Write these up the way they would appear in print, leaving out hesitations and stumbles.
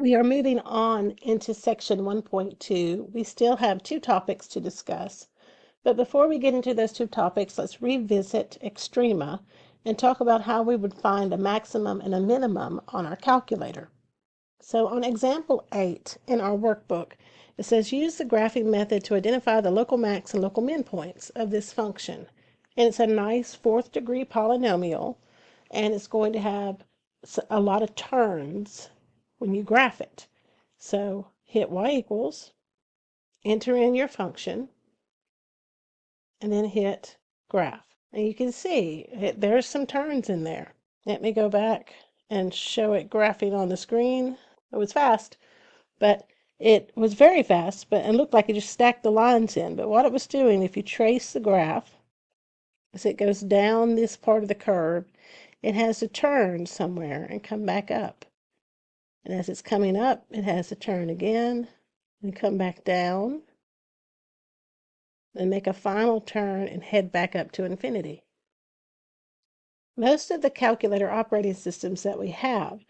We are moving on into section 1.2. We still have two topics to discuss, but before we get into those two topics, let's revisit extrema and talk about how we would find a maximum and a minimum on our calculator. So on example 8 in our workbook, it says use the graphing method to identify the local max and local min points of this function. And it's a nice fourth degree polynomial, and it's going to have a lot of terms when you graph it. So hit y equals, enter in your function, and then hit graph. And you can see there's some turns in there. Let me go back and show it graphing on the screen. It was fast, but it was very fast, but it looked like it just stacked the lines in. But what it was doing, if you trace the graph, as it goes down this part of the curve, it has to turn somewhere and come back up. And as it's coming up, it has to turn again and come back down and make a final turn and head back up to infinity. Most of the calculator operating systems that we have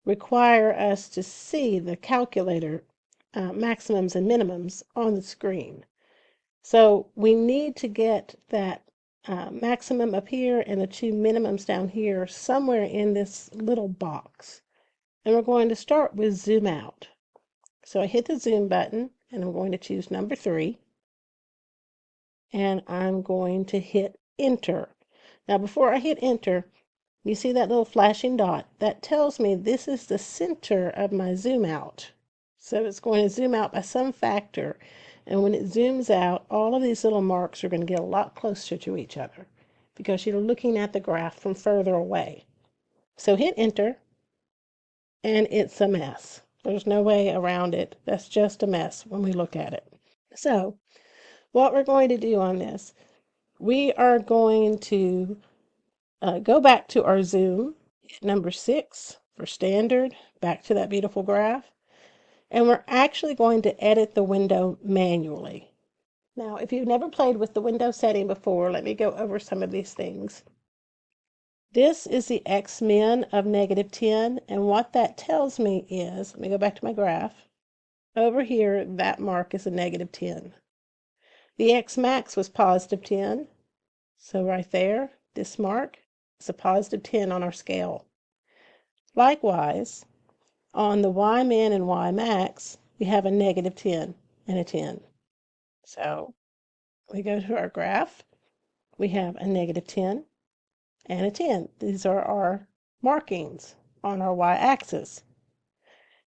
require us to see the calculator maximums and minimums on the screen. So we need to get that maximum up here and the two minimums down here somewhere in this little box. And we're going to start with zoom out. So I hit the zoom button and I'm going to choose number 3. And I'm going to hit enter. Now before I hit enter, you see that little flashing dot? That tells me this is the center of my zoom out. So it's going to zoom out by some factor. And when it zooms out, all of these little marks are going to get a lot closer to each other because you're looking at the graph from further away. So hit enter, and it's a mess. There's no way around it. That's just a mess when we look at it. So what we're going to do on this, we are going to go back to our zoom, number 6 for standard, back to that beautiful graph, and we're actually going to edit the window manually. Now, if you've never played with the window setting before, let me go over some of these things. This is the x-min of -10, and what that tells me is, let me go back to my graph, over here, that mark is a -10. The x-max was +10, so right there, this mark is a +10 on our scale. Likewise, on the y-min and y-max, we have a -10 and a 10. So we go to our graph, we have a -10 and a 10. These are our markings on our y-axis.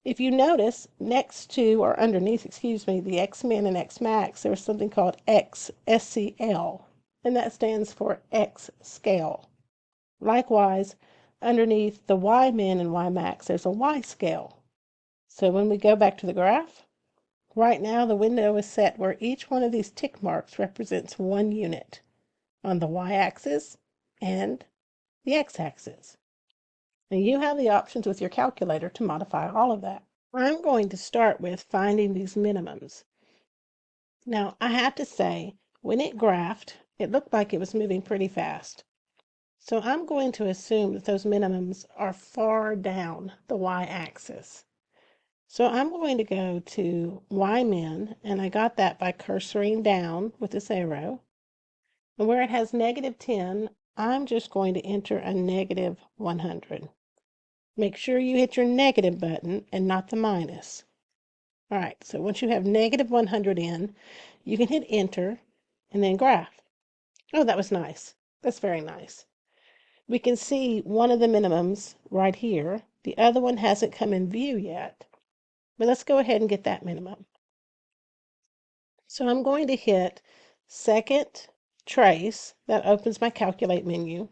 If you notice, next to, or underneath, the x-min and x-max, there's something called SCL, and that stands for X scale. Likewise, underneath the y-min and y-max, there's a Y scale. So when we go back to the graph, right now the window is set where each one of these tick marks represents one unit on the y-axis and the x-axis. And you have the options with your calculator to modify all of that. I'm going to start with finding these minimums. Now, I have to say, when it graphed, it looked like it was moving pretty fast. So I'm going to assume that those minimums are far down the y-axis. So I'm going to go to y-min, and I got that by cursoring down with this arrow. And where it has -10, I'm just going to enter a -100. Make sure you hit your negative button and not the minus. All right, so once you have -100 in, you can hit enter and then graph. Oh, that was nice. That's very nice. We can see one of the minimums right here. The other one hasn't come in view yet, but let's go ahead and get that minimum. So I'm going to hit second trace. That opens my calculate menu,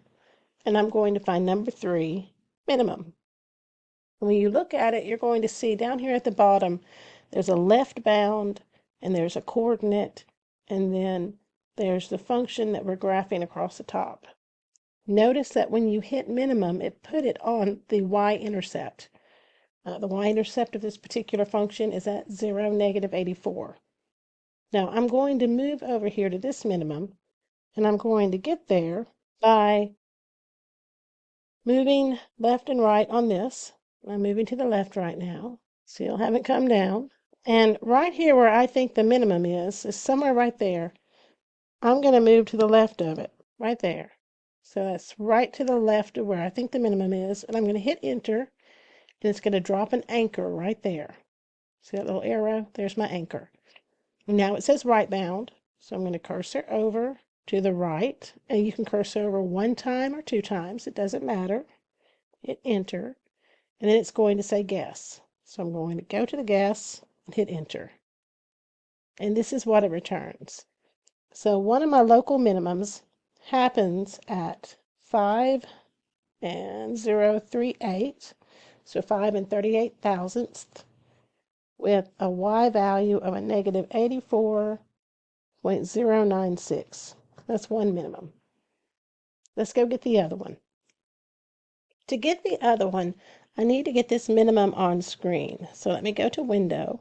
and I'm going to find number 3, minimum. When you look at it, you're going to see down here at the bottom, there's a left bound, and there's a coordinate, and then there's the function that we're graphing across the top. Notice that when you hit minimum, it put it on the y-intercept. The y-intercept of this particular function is at 0, -84. Now I'm going to move over here to this minimum, and I'm going to get there by moving left and right on this. I'm moving to the left right now. Still haven't come down. And right here where I think the minimum is somewhere right there. I'm going to move to the left of it, right there. So that's right to the left of where I think the minimum is. And I'm going to hit enter, and it's going to drop an anchor right there. See that little arrow? There's my anchor. Now it says right bound, so I'm going to cursor over to the right, and you can cursor over one time or two times, it doesn't matter. Hit enter, and then it's going to say guess. So I'm going to go to the guess and hit enter. And this is what it returns. So one of my local minimums happens at 5 and 038, so 5 and 38 thousandths, with a y value of a negative 84.096. That's one minimum. Let's go get the other one. To get the other one, I need to get this minimum on screen. So let me go to Window.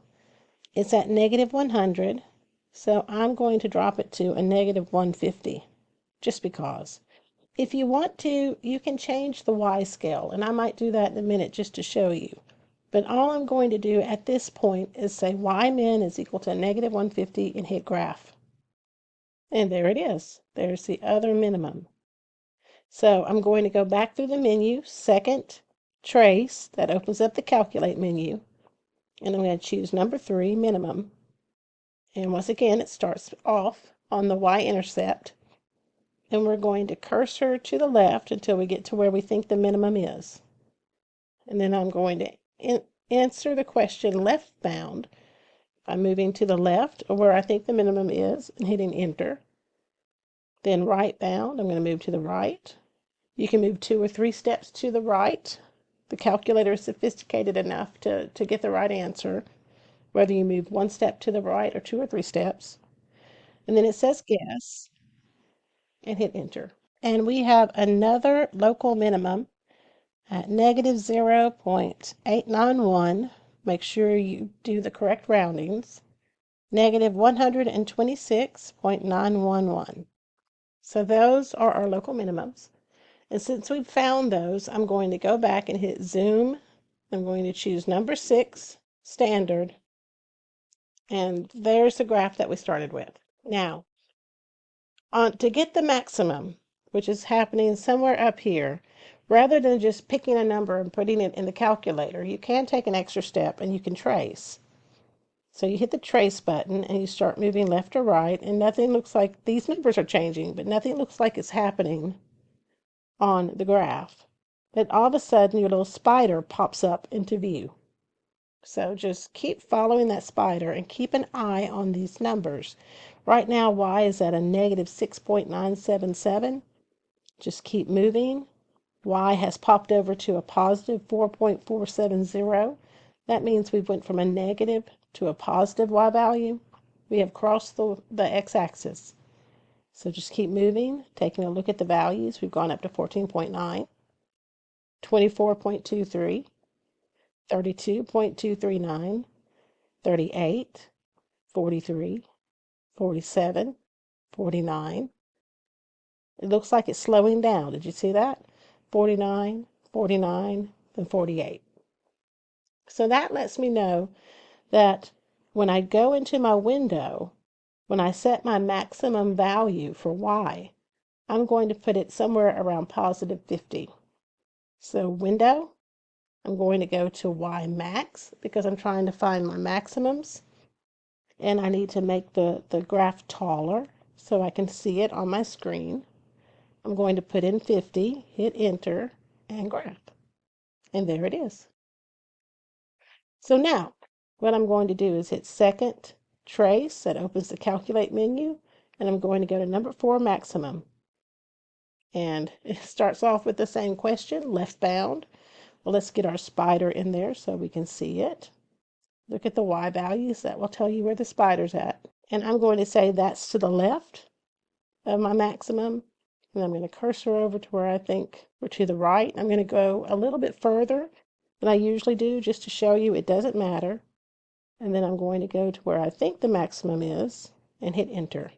It's at negative 100, so I'm going to drop it to a negative 150, just because. If you want to, you can change the Y scale, and I might do that in a minute just to show you. But all I'm going to do at this point is say Y min is equal to negative 150 and hit graph. And there it is. There's the other minimum. So I'm going to go back through the menu, second, trace, that opens up the calculate menu. And I'm going to choose number 3, minimum. And once again, it starts off on the y-intercept. And we're going to cursor to the left until we get to where we think the minimum is. And then I'm going to answer the question left bound by moving to the left of where I think the minimum is and hitting enter. Then right bound, I'm going to move to the right. You can move 2 or 3 steps to the right. The calculator is sophisticated enough to get the right answer, whether you move 1 step to the right or 2 or 3 steps. And then it says guess and hit enter. And we have another local minimum at negative 0.891. Make sure you do the correct roundings. Negative 126.911. So those are our local minimums. And since we've found those, I'm going to go back and hit zoom. I'm going to choose number 6, standard. And there's the graph that we started with. Now, to get the maximum, which is happening somewhere up here, rather than just picking a number and putting it in the calculator, you can take an extra step and you can trace. So you hit the trace button and you start moving left or right, and nothing looks like these numbers are changing, but nothing looks like it's happening on the graph. But all of a sudden your little spider pops up into view. So just keep following that spider and keep an eye on these numbers. Right now y is at a negative 6.977. Just keep moving. Y has popped over to a positive 4.470. That means we went from a negative to a positive y value. We have crossed the x-axis. So just keep moving, taking a look at the values. We've gone up to 14.9, 24.23, 32.239, 38, 43, 47, 49. It looks like it's slowing down. Did you see that? 49, 49, and 48. So that lets me know that when I go into my window, when I set my maximum value for y, I'm going to put it somewhere around positive 50. So window, I'm going to go to y max because I'm trying to find my maximums. And I need to make the graph taller so I can see it on my screen. I'm going to put in 50, hit enter, and graph. And there it is. So now, what I'm going to do is hit second, trace, that opens the calculate menu, and I'm going to go to number 4, maximum. And it starts off with the same question, left bound. Well, let's get our spider in there so we can see it. Look at the y values. That will tell you where the spider's at. And I'm going to say that's to the left of my maximum. And I'm going to cursor over to where I think, or to the right. I'm going to go a little bit further than I usually do just to show you it doesn't matter. And then I'm going to go to where I think the maximum is and hit enter.